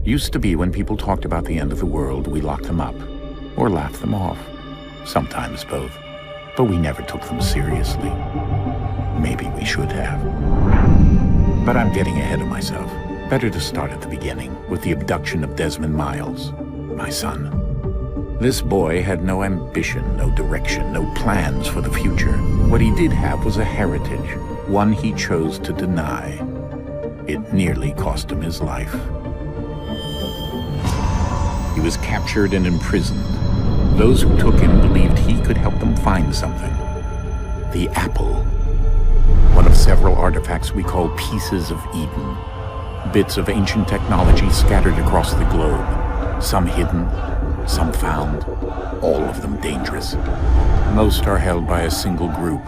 Used to be when people talked about the end of the world, we locked them up. Or laughed them off. Sometimes both. But we never took them seriously. Maybe we should have. But I'm getting ahead of myself. Better to start at the beginning, with the abduction of Desmond Miles, my son. This boy had no ambition, no direction, no plans for the future. What he did have was a heritage, one he chose to deny. It nearly cost him his life. He was captured and imprisoned. Those who took him believed he could help them find something. The apple. One of several artifacts we call pieces of Eden. Bits of ancient technology scattered across the globe. Some hidden, some found, all of them dangerous. Most are held by a single group,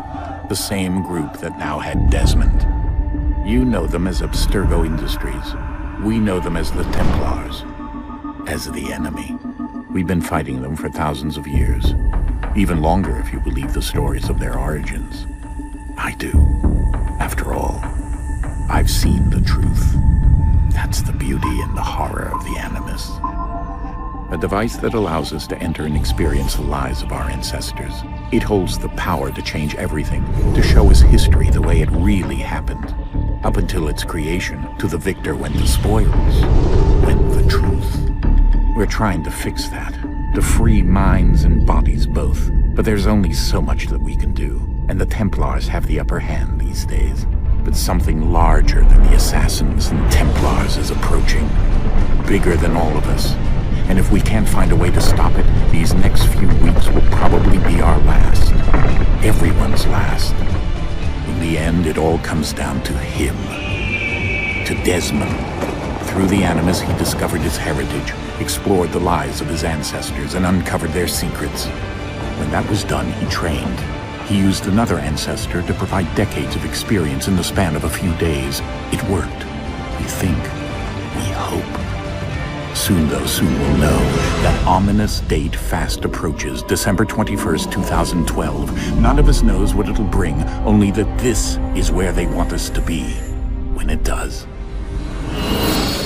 the same group that now had Desmond. You know them as Abstergo Industries. We know them as the Templars, as the enemy. We've been fighting them for thousands of years, even longer if you believe the stories of their origins. I do. After all, I've seen the truth. That's the beauty and the horror of the Animus. A device that allows us to enter and experience the lives of our ancestors. It holds the power to change everything, to show us history the way it really happened. Up until its creation, to the victor went the spoils, went the truth. We're trying to fix that, to free minds and bodies both. But there's only so much that we can do, and the Templars have the upper hand these days. But something larger than the Assassins and Templars is approaching, bigger than all of us. And if we can't find a way to stop it, these next few weeks will probably be our last. Everyone's last. In the end, it all comes down to him. To Desmond. Through the Animus, he discovered his heritage, explored the lives of his ancestors, and uncovered their secrets. When that was done, he trained. He used another ancestor to provide decades of experience in the span of a few days. It worked. We think. We hope. Soon, though, soon we'll know. That ominous date fast approaches, December 21st, 2012. None of us knows what it'll bring, only that this is where they want us to be, when it does.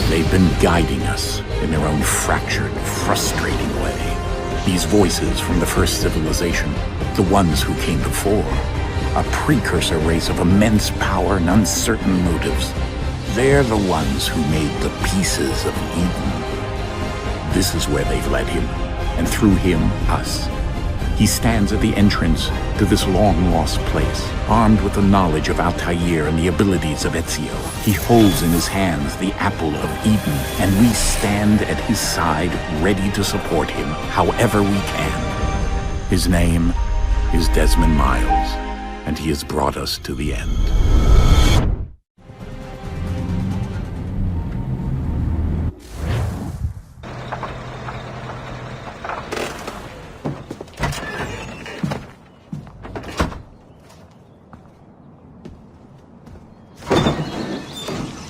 They've been guiding us in their own fractured, frustrating way. These voices from the first civilization, the ones who came before, a precursor race of immense power and uncertain motives. They're the ones who made the pieces of Eden. This is where they've led him, and through him, us. He stands at the entrance to this long-lost place, armed with the knowledge of Altair and the abilities of Ezio. He holds in his hands the apple of Eden, and we stand at his side, ready to support him however we can. His name is Desmond Miles, and he has brought us to the end.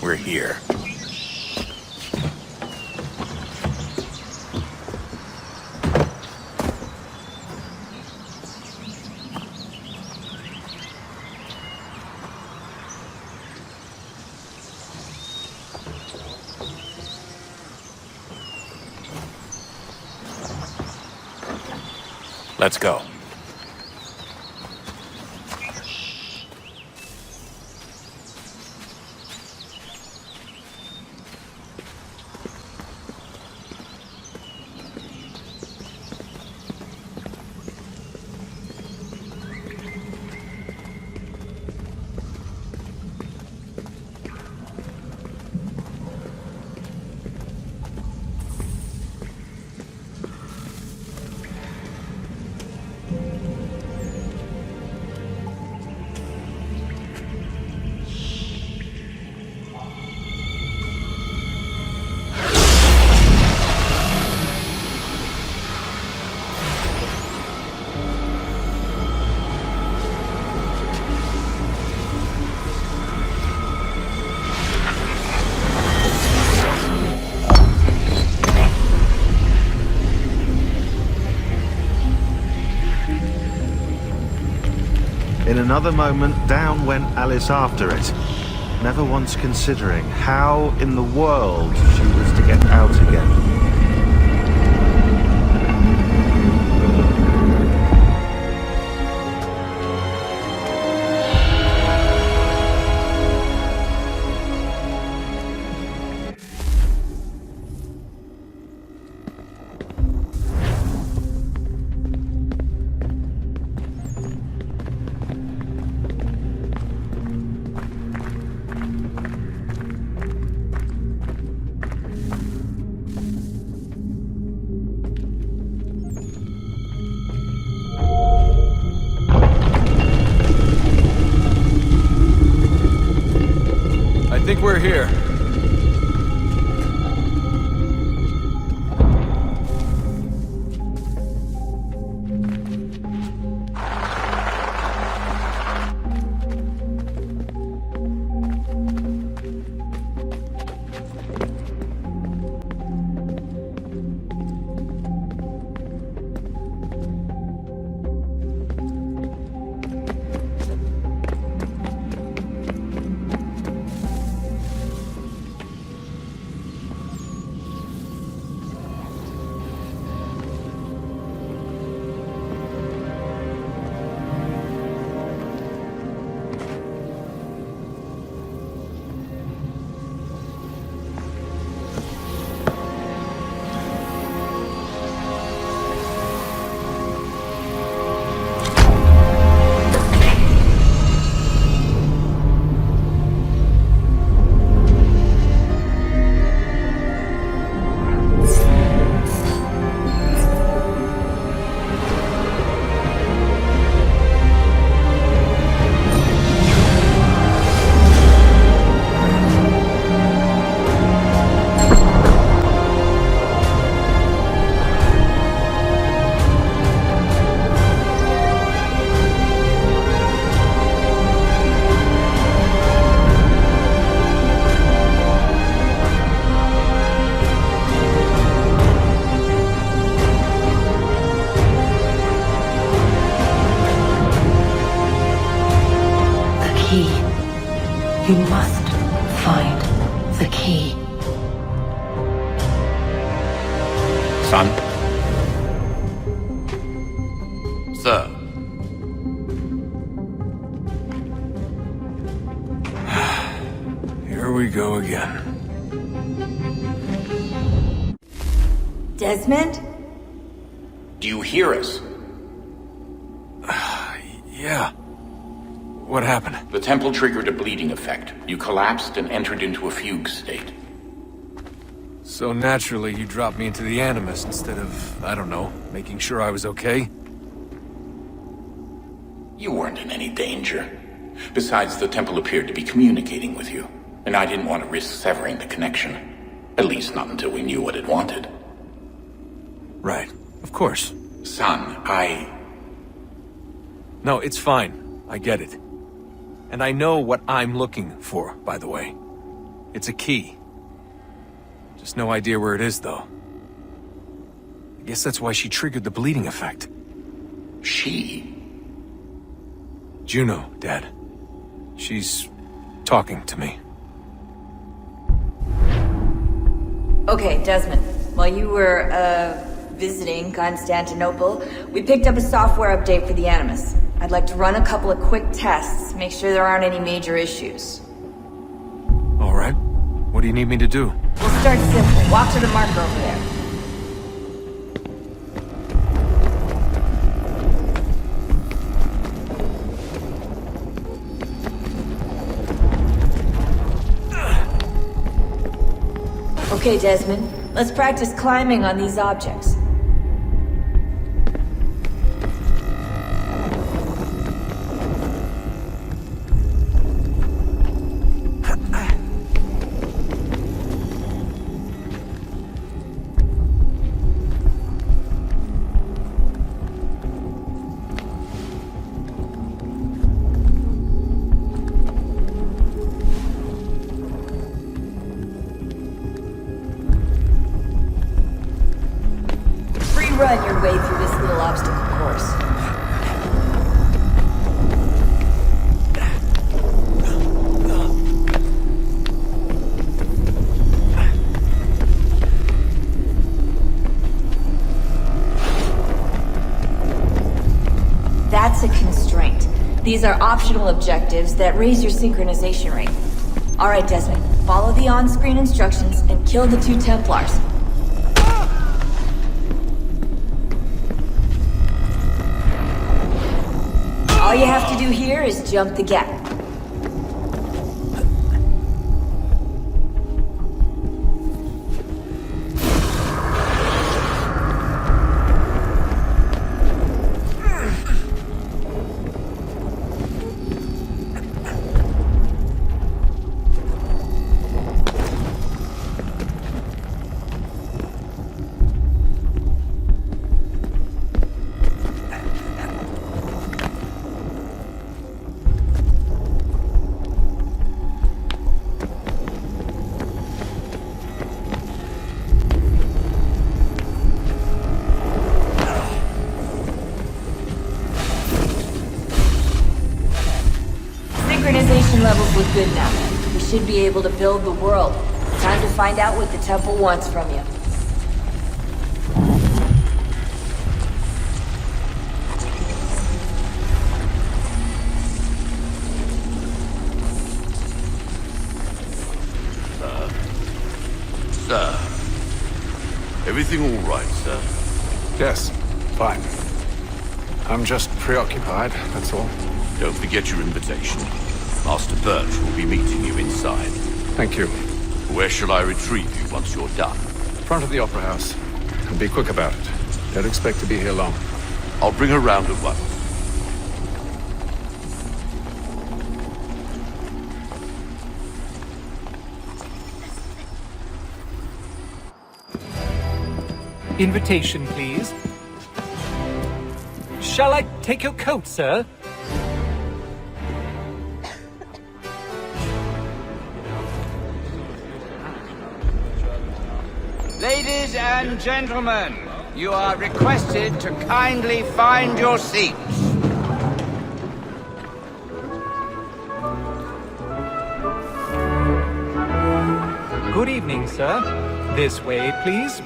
We're here. Let's go. In another moment, down went Alice after it, never once considering how in the world she was to get out here. You must find the key. Son? Sir. Here we go again. Desmond? Do you hear us? Yeah. What happened? The temple triggered a bleeding effect. You collapsed and entered into a fugue state. So naturally, you dropped me into the Animus instead of, I don't know, making sure I was okay? You weren't in any danger. Besides, the temple appeared to be communicating with you, and I didn't want to risk severing the connection. At least not until we knew what it wanted. Right. Of course. Son, No, it's fine. I get it. And I know what I'm looking for, by the way. It's a key. Just no idea where it is, though. I guess that's why she triggered the bleeding effect. She? Juno, Dad. She's talking to me. Okay, Desmond. While you were, visiting Constantinople, we picked up a software update for the Animus. I'd like to run a couple of quick tests, make sure there aren't any major issues. All right. What do you need me to do? We'll start simple. Walk to the marker over there. Okay, Desmond. Let's practice climbing on these objects. Run your way through this little obstacle course. That's a constraint. These are optional objectives that raise your synchronization rate. Alright, Desmond, follow the on-screen instructions and kill the 2 Templars. All you have to do here is jump the gap. Good now. We should be able to build the world. Time to find out what the temple wants from you. Sir. Everything all right, sir? Yes, fine. I'm just preoccupied, that's all. Don't forget your invitation. Master Birch will be meeting you inside. Thank you. Where shall I retrieve you once you're done? Front of the Opera House. And be quick about it. Don't expect to be here long. I'll bring her round at once. Invitation, please. Shall I take your coat, sir? Ladies and gentlemen, you are requested to kindly find your seats. Good evening, sir. This way, please.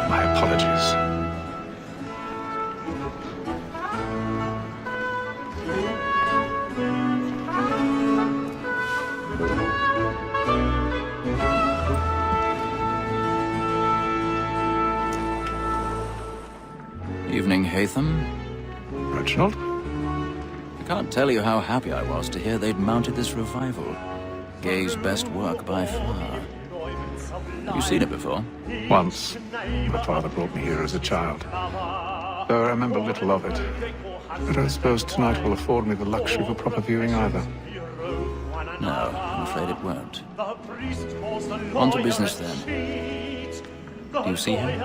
My apologies. Evening, Hatham. Reginald? I can't tell you how happy I was to hear they'd mounted this revival. Gay's best work by far. You seen it before? Once. My father brought me here as a child. Though I remember little of it. But I suppose tonight will afford me the luxury of a proper viewing either. No, I'm afraid it won't. On to business then. Do you see him?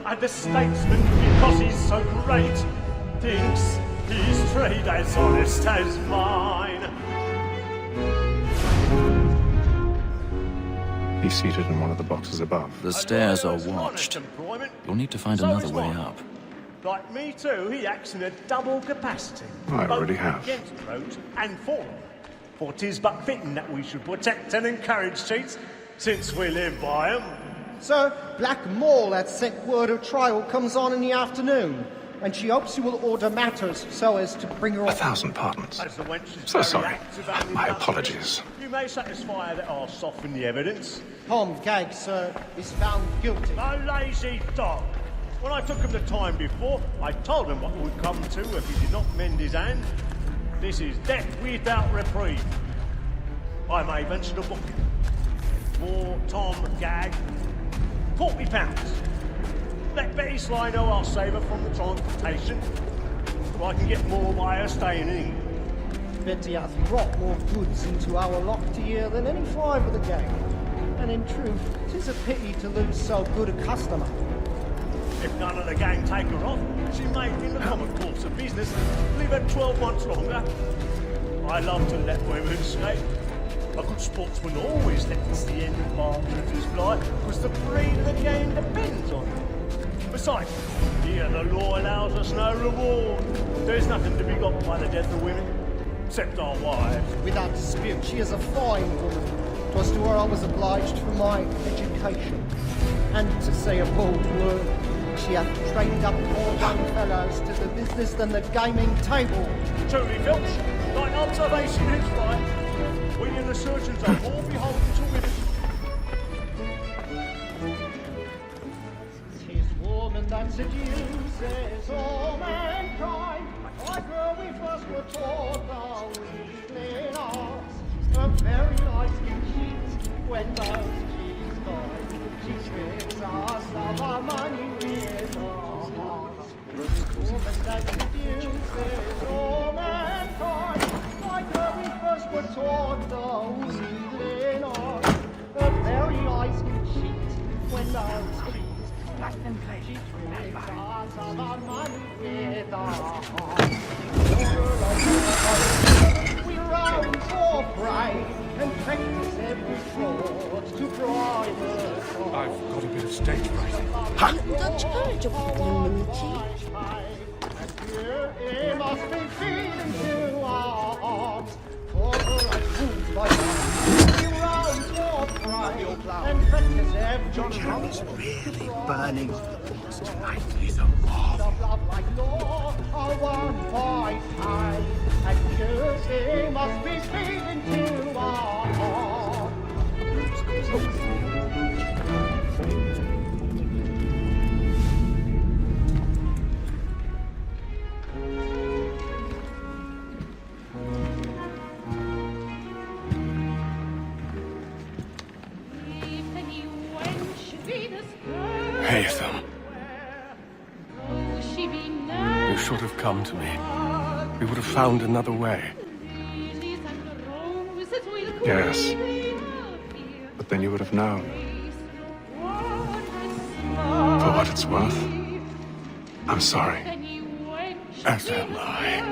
And the statesman, because he's so great, thinks his trade as honest as mine. He's seated in one of the boxes above. The stairs are watched. You'll need to find another way up. Like me too, he acts in a double capacity. I both already have. Against roads and for them. For 'tis but fitting that we should protect and encourage cheats, since we live by 'em. Sir, Black Mall had sent word her trial comes on in the afternoon, and she hopes you will order matters so as to bring her 1,000 pardons. As the wench is So very sorry. active and My industrious, apologies. You may satisfy her that I'll soften the evidence. Tom Gag, sir, is found guilty. No lazy dog. When I took him the time before, I told him what would come to if he did not mend his hand. This is death without reprieve. I may venture to book him. For Tom Gag, £40. Let Betty Sly know I'll save her from the transportation, so I can get more by her staying in England. Betty hath brought more goods into our locked here than any five of the gang. And in truth, 'tis a pity to lose so good a customer. If none of the gang take her off, she may, in the common course of business, live her 12 months longer. I love to let women escape. A good sportsman always lets the end of partridges fly, because the breed of the game depends on it. Besides, here the law allows us no reward. There's nothing to be got by the death of women, except our wives. Without dispute, she is a fine woman. 'Twas to her I was obliged for my education. And to say a bold word, she hath trained up more young fellows to the business than the gaming table. Truly, Filch, like observation is right. We and the surgeons are more beholden to women. 'Tis woman that seduces all mankind. Like her we first were taught the weakling arts. Her very life you cheat when those cheats die. She strips us of our money with our hearts. Woman that seduces all mankind. Like her we first were taught the weakling arts. Her very eyes you cheat when those cheats die. She strips us of our money with our hearts. We run for pride and practice every fraud to bribe us all. I've got a bit of stage fright. The charge of is really burning. Tonight is a marvel. Love like law are one by time, and music must be speaking to our heart. Haytham. You should have come to me. We would have found another way. Yes. But then you would have known. For what it's worth, I'm sorry. As am I.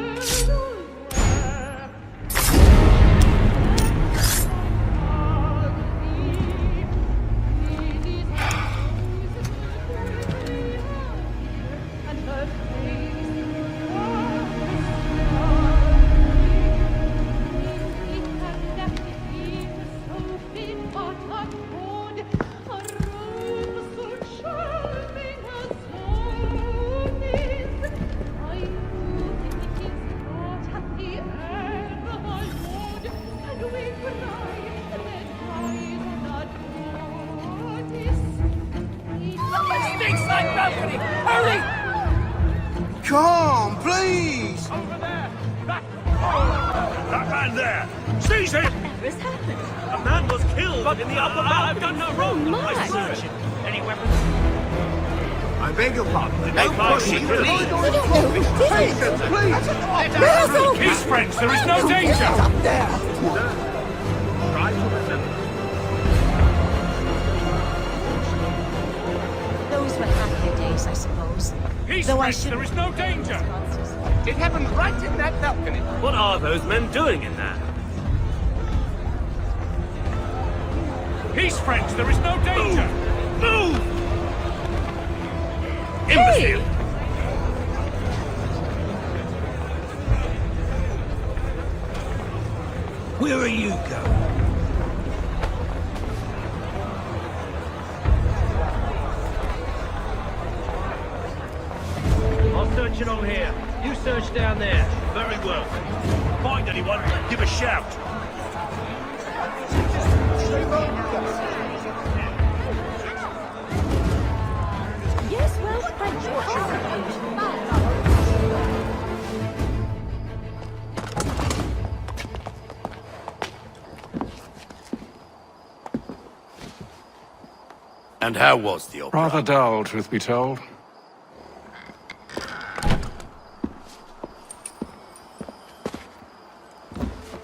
Come, please! Over there! That man there! Seize him! What's happened? A man was killed in the upper balcony. I've done no wrong. I search him. Any weapons? I beg your pardon. No pushing, please. Peace, friends. There is no danger. Up there! Try to remember. Those were happier days, I suppose. Peace, Though friends. There is no danger. It happened right in that balcony. What are those men doing in there? Peace, friends. There is no danger. Move! Imbecile! Where are you going? I'll search it on here. You search down there. Very well. Find anyone, give a shout. Yes, well, thank you. And how was the opera? Rather dull, truth be told.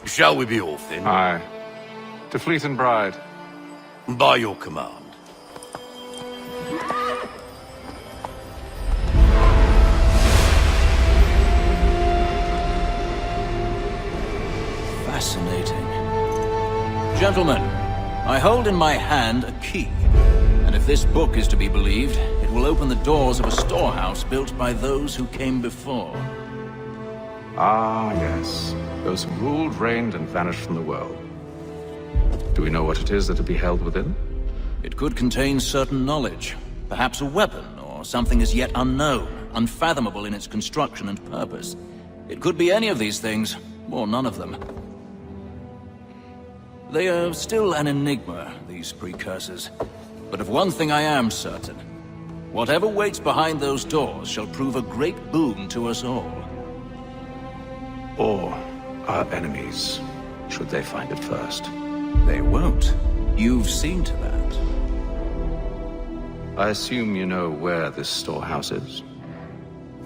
Shall we be off then? Aye. To Fleet and Bride. By your command. Fascinating. Gentlemen, I hold in my hand a key. And if this book is to be believed, it will open the doors of a storehouse built by those who came before. Ah, yes. Those who ruled, reigned, and vanished from the world. Do we know what it is that to be held within? It could contain certain knowledge. Perhaps a weapon, or something as yet unknown, unfathomable in its construction and purpose. It could be any of these things, or none of them. They are still an enigma, these precursors. But of one thing I am certain. Whatever waits behind those doors shall prove a great boon to us all. Or our enemies, should they find it first. They won't. You've seen to that. I assume you know where this storehouse is?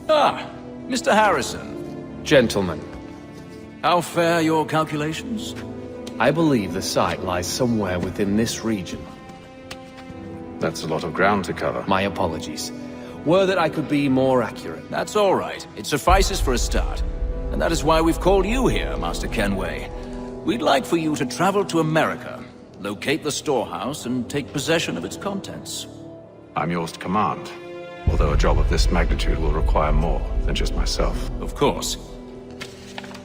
Ah, Mr. Harrison. Gentlemen, How fare your calculations? I believe the site lies somewhere within this region. That's a lot of ground to cover. My apologies. Were that I could be more accurate. That's all right. It suffices for a start. And that is why we've called you here, Master Kenway. We'd like for you to travel to America, locate the storehouse, and take possession of its contents. I'm yours to command, although a job of this magnitude will require more than just myself. Of course.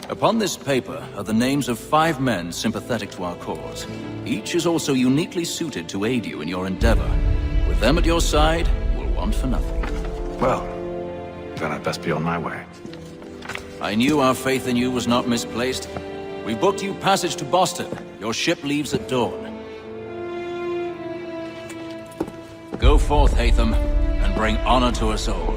Upon this paper are the names of 5 men sympathetic to our cause. Each is also uniquely suited to aid you in your endeavor, with With them at your side, we'll want for nothing. Well, then I'd best be on my way. I knew our faith in you was not misplaced. We booked you passage to Boston. Your ship leaves at dawn. Go forth, Hatham, and bring honor to us all.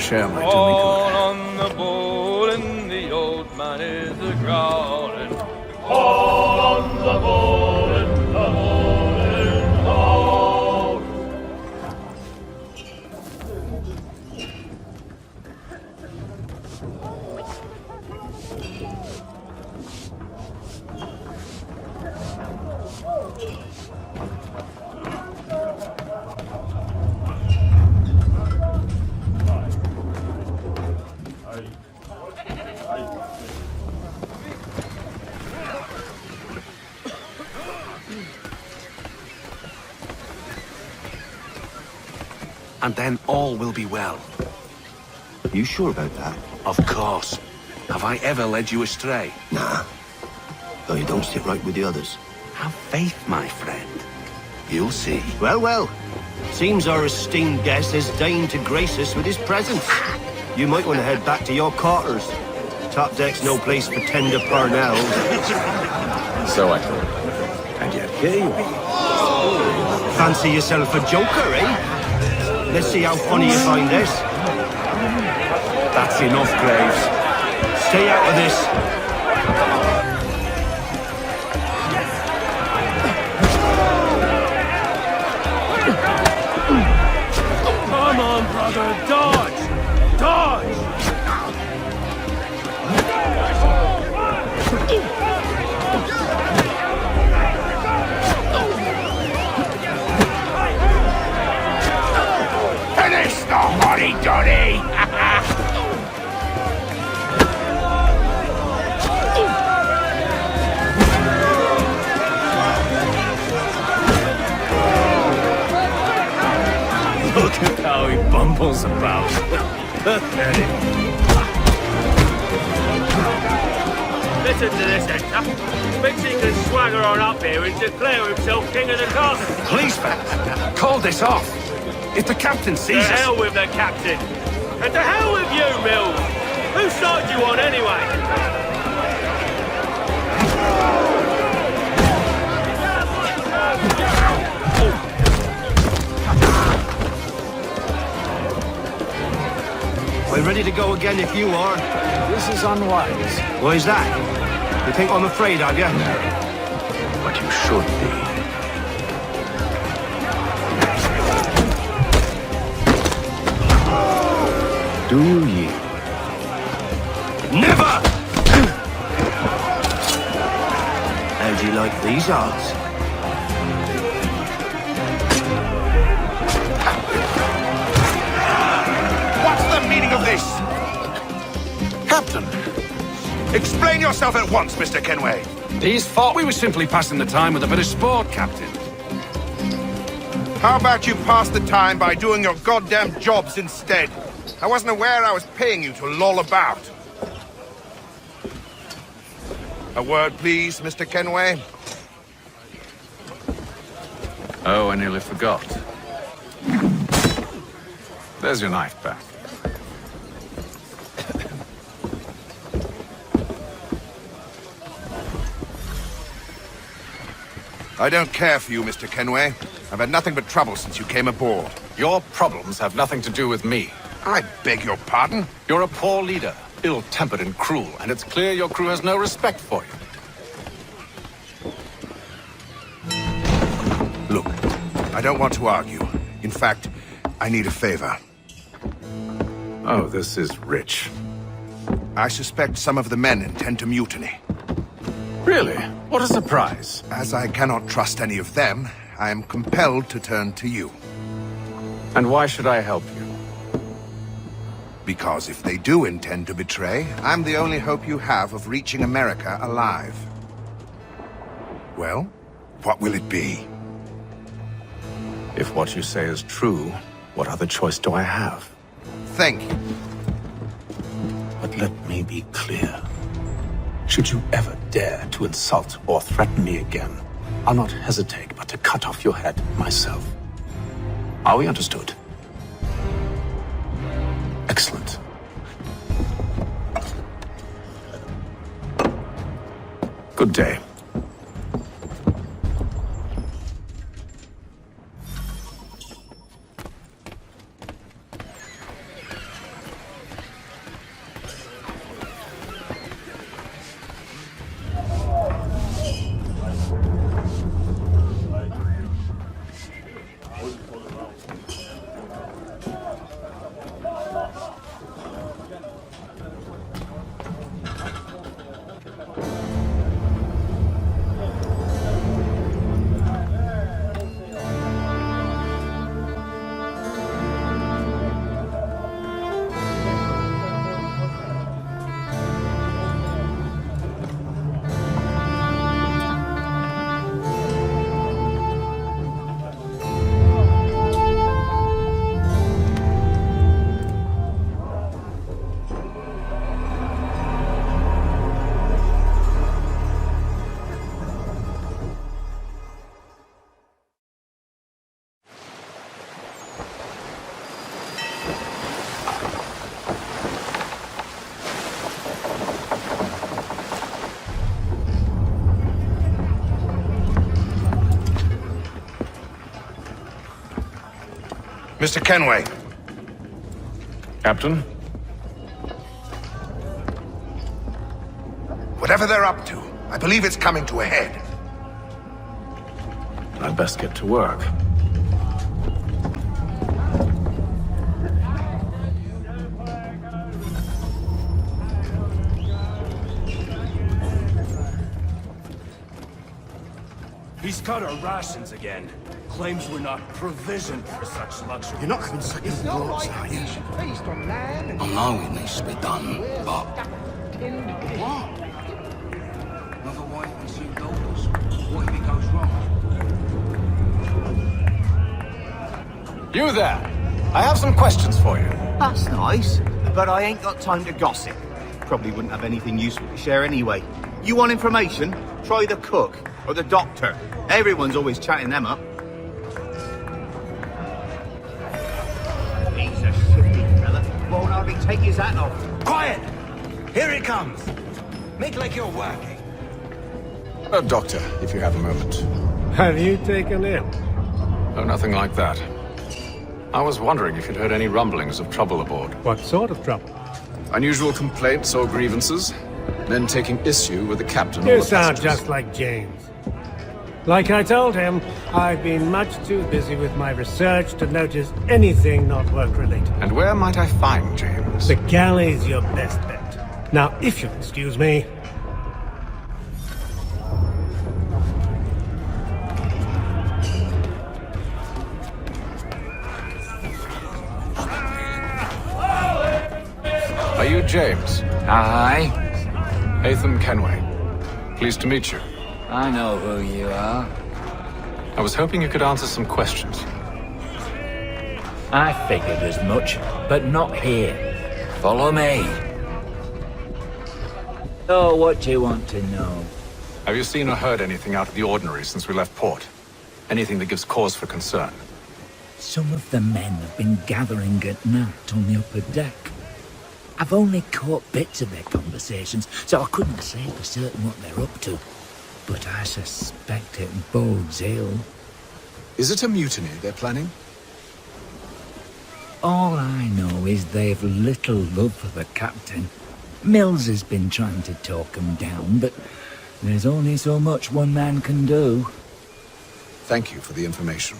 Share might do me good. On the bowl and the old man is a-growling. All on the bowl and the bowling all. And then all will be well. You sure about that? Of course. Have I ever led you astray? Nah. Though you don't sit right with the others. Have faith, my friend. You'll see. Well, well. Seems our esteemed guest has deigned to grace us with his presence. You might want to head back to your quarters. Top deck's no place for tender parnells. So I thought. And yet here you are. Fancy yourself a joker, eh? Let's see how funny you find this. That's enough, Graves. Stay out of this. Come on, brother, dodge! Dodge! Finish the hoddy-doddy! Look at how he bumbles about. Listen to this, Hector. Thinks he can swagger on up here and declare himself king of the castle. Policeman, call this off. If the captain sees us... To hell with the captain. And to hell with you, Mills. Whose side you on, anyway? We're ready to go again if you are. This is unwise. Why is that? You think I'm afraid of you? No. But you should be. Do you yield? Never! How do you like these odds? What's the meaning of this? Captain, explain yourself at once, Mr. Kenway. These thought we were simply passing the time with a bit of sport, Captain. How about you pass the time by doing your goddamn jobs instead? I wasn't aware I was paying you to loll about. A word, please, Mr. Kenway. Oh, I nearly forgot. There's your knife back. I don't care for you, Mr. Kenway. I've had nothing but trouble since you came aboard. Your problems have nothing to do with me. I beg your pardon? You're a poor leader, ill-tempered and cruel, and it's clear your crew has no respect for you. Look, I don't want to argue. In fact, I need a favor. Oh, this is rich. I suspect some of the men intend to mutiny. Really? What a surprise. As I cannot trust any of them, I am compelled to turn to you. And why should I help you? Because if they do intend to betray, I'm the only hope you have of reaching America alive. Well, what will it be? If what you say is true, what other choice do I have? Thank you. But let me be clear. Should you ever dare to insult or threaten me again, I'll not hesitate but to cut off your head myself. Are we understood? Excellent. Good day. Mr. Kenway. Captain? Whatever they're up to, I believe it's coming to a head. I'd best get to work. He's cut our rations again. Claims we're not provisioned for such luxury. You're not having second thoughts, are you? I know it needs to be done, but... What? Another wife and 2 daughters. What if it goes wrong? You there! I have some questions for you. That's nice, but I ain't got time to gossip. Probably wouldn't have anything useful to share anyway. You want information? Try the cook or the doctor. Everyone's always chatting them up. He's a shifty fella. Won't hardly take his hat off. Quiet! Here it comes. Make like you're working. Doctor, if you have a moment. Have you taken him? Oh, nothing like that. I was wondering if you'd heard any rumblings of trouble aboard. What sort of trouble? Unusual complaints or grievances? Men taking issue with the captain or You the sound passengers. just like James. Like I told him, I've been much too busy with my research to notice anything not work-related. And where might I find James? The galley's your best bet. Now, if you'll excuse me... Are you James? Aye. Hatham Kenway. Pleased to meet you. I know who you are. I was hoping you could answer some questions. I figured as much, but not here. Follow me. So, what do you want to know? Have you seen or heard anything out of the ordinary since we left port? Anything that gives cause for concern? Some of the men have been gathering at night on the upper deck. I've only caught bits of their conversations, so I couldn't say for certain what they're up to. But I suspect it bodes ill. Is it a mutiny they're planning? All I know is they've little love for the captain. Mills has been trying to talk him down, but there's only so much one man can do. Thank you for the information.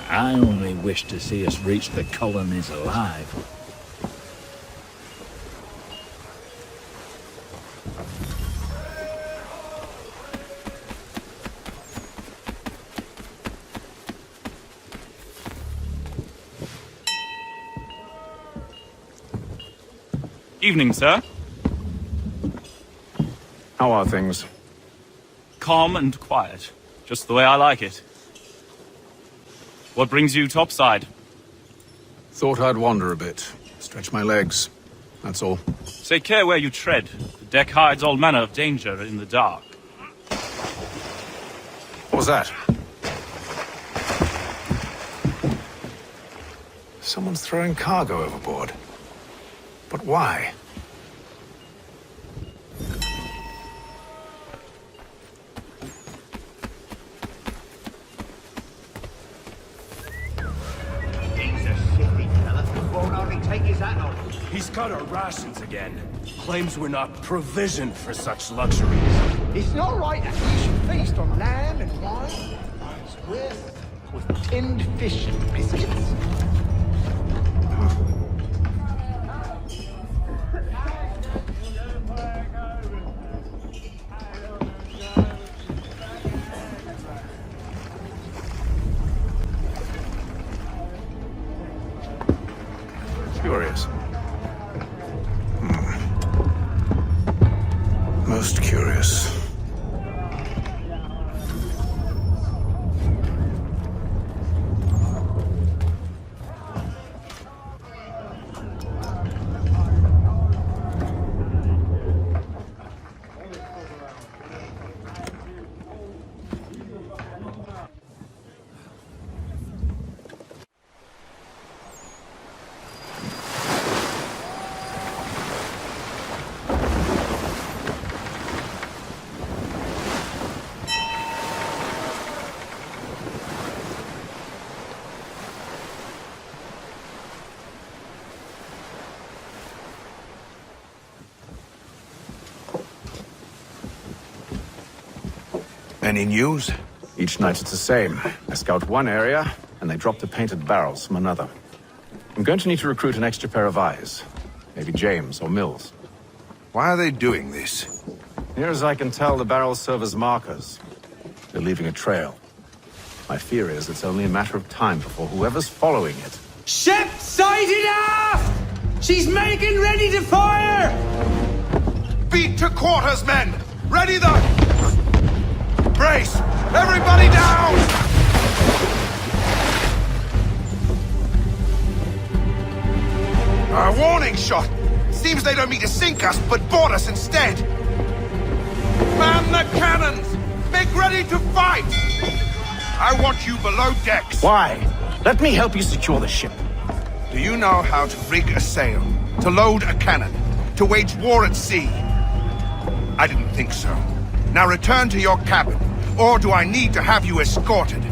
I only wish to see us reach the colonies alive. Evening, sir. How are things? Calm and quiet. Just the way I like it. What brings you topside? Thought I'd wander a bit. Stretch my legs. That's all. Take care where you tread. The deck hides all manner of danger in the dark. What was that? Someone's throwing cargo overboard. But why? He's a shifty fella. Won't hardly take his hat off. He's cut our rations again. Claims we're not provisioned for such luxuries. It's not right that we should feast on lamb and wine, with tinned fish and biscuits. Curious. Most curious. Any news? Each night it's the same. I scout one area, and they drop the painted barrels from another. I'm going to need to recruit an extra pair of eyes. Maybe James or Mills. Why are they doing this? Near as I can tell, the barrels serve as markers. They're leaving a trail. My fear is it's only a matter of time before whoever's following it... Ship sighted aft! She's making ready to fire! Beat to quarters, men! Ready the... Brace! Everybody down! A warning shot! Seems they don't mean to sink us, but board us instead! Man the cannons! Make ready to fight! I want you below decks! Why? Let me help you secure the ship. Do you know how to rig a sail? To load a cannon? To wage war at sea? I didn't think so. Now return to your cabin, or do I need to have you escorted?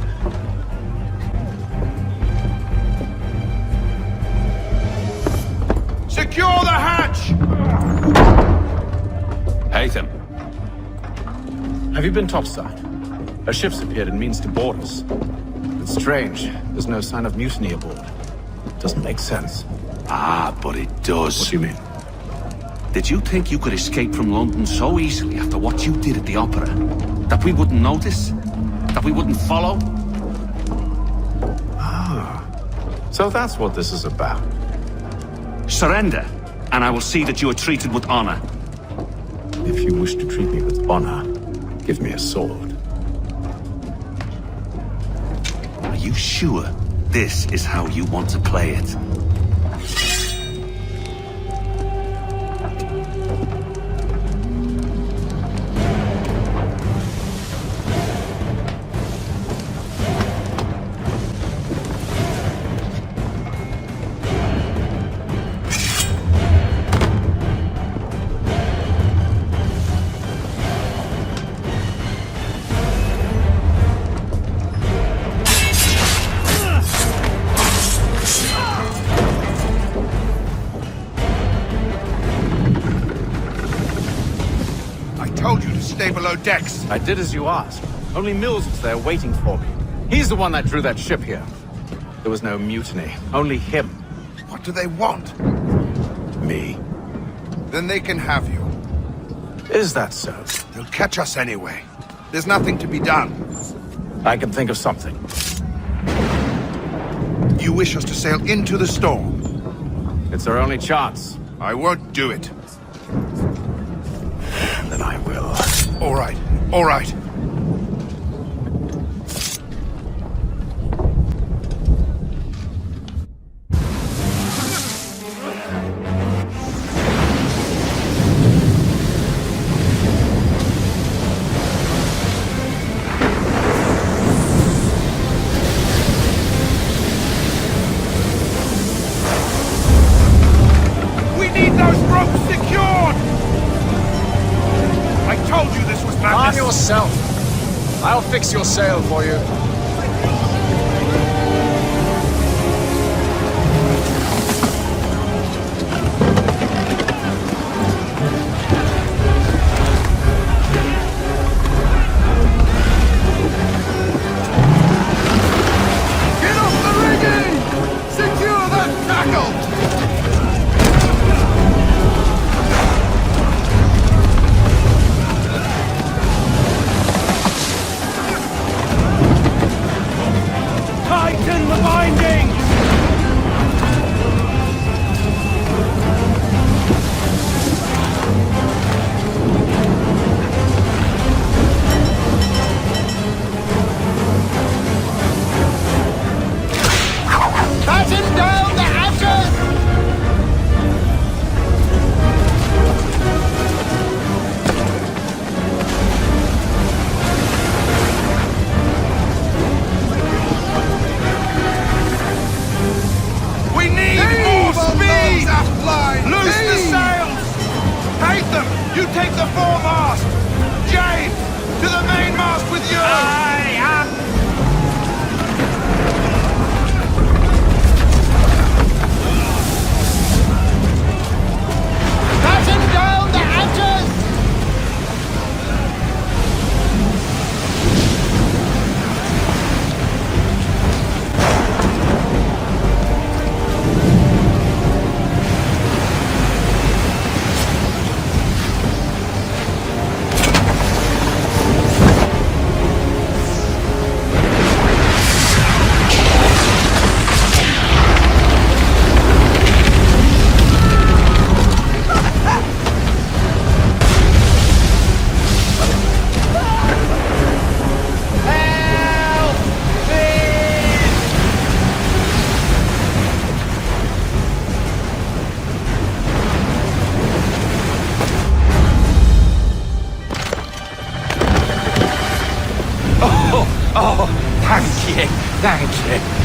Secure the hatch! Haytham. Have you been topside? A ship's appeared and means to board us. It's strange. There's no sign of mutiny aboard. Doesn't make sense. Ah, but it does. What do you mean? Did you think you could escape from London so easily after what you did at the opera? That we wouldn't notice? That we wouldn't follow? Ah. So that's what this is about. Surrender, and I will see that you are treated with honor. If you wish to treat me with honor, give me a sword. Are you sure this is how you want to play it? below decks. I did as you asked. Only Mills was there waiting for me. He's the one that drew that ship here. There was no mutiny, only him. What do they want? Me. Then they can have you. Is that so? They'll catch us anyway. There's nothing to be done. I can think of something. You wish us to sail into the storm? It's our only chance. I won't do it. Then I will. All right, all right. Arm yourself. I'll fix your sail for you. Get off the rigging! Secure that tackle! Tighten the binding! Batten down the hatches! We need more speed! Loose the sails! Take them! You take the foremast! James! To the mainmast with you! Aye, up! Batten down the hatches! Oh, thank you. Thank you.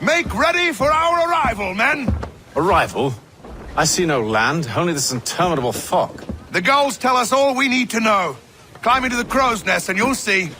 Make ready for our arrival, men! Arrival? I see no land, only this interminable fog. The gulls tell us all we need to know. Climb into the crow's nest and you'll see.